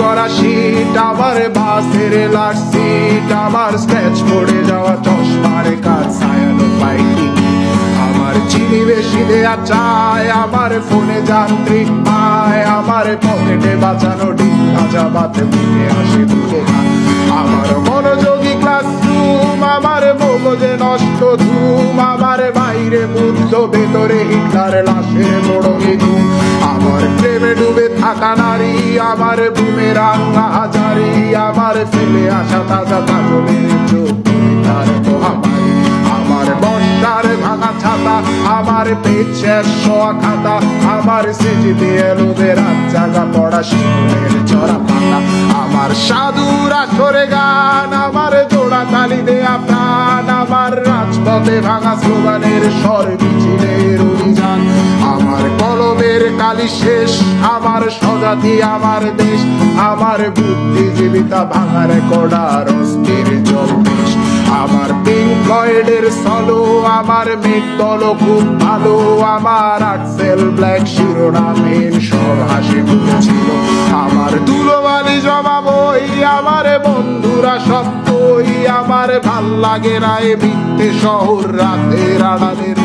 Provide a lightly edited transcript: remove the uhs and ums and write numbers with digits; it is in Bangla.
করা শীত, আমার বাসের লাস্ট সিট, আমার স্ক্র্যাচ পড়ে যাওয়া চশমার কাজ ছায়ানো ফাইটিং, আমার চিনি বেশি দেয়া চায়, আমার ফোনে যান্ত্রিক পায়, আমার পকেটে বাঁচানো ডিম ভাজা বাতে বুকে আসে বুকে খায়, আমার মনোযোগী ক্লাসরুম, আমার মগজে নষ্ট ধুম, আমার বাইরে বুদ্ধ ভেতরে হিটলার লাশের বড় ধুম, আমার প্রেমে ডুবে থাকা নারী, আমার বুমেরাং হাজারি, আমার ফেলে আসা তাজা কাজলের চোখ তার মহামারী, আমার বর্ষার ভাঙা ছাতা, আমার পেট শেষ শোয়া খাতা, আমার সেজিতে এলোদের রাত জাগা পড়া শিশুদের চড়া পাতা, আমার সাধুর আসরে গান, আমার জোড়া তালি দেয়া প্রাণ, আমার রাজপথে ভাঙা স্লোগানের স্বর মিছিলের অভিযান, আমার কলমের কালি শেষ, আমার স্বজাতি আমার দেশ, আমার বুদ্ধিজীবিতা ভাঙা রেকর্ডার অস্থির জলবেশ, আমার পিঙ্ক ফ্লয়েডের সলো, আমার মেঘ দল খুব ভালো, আমার আর্টসেল ব্ল্যাক শিরোনামের সব হাসি ছিল, আমার ধুলোবালি জমা বই, আমার বন্ধুরা সব কই, আমার ভাল লাগে না এ মিথ্যে শহর রাতের আড়ালের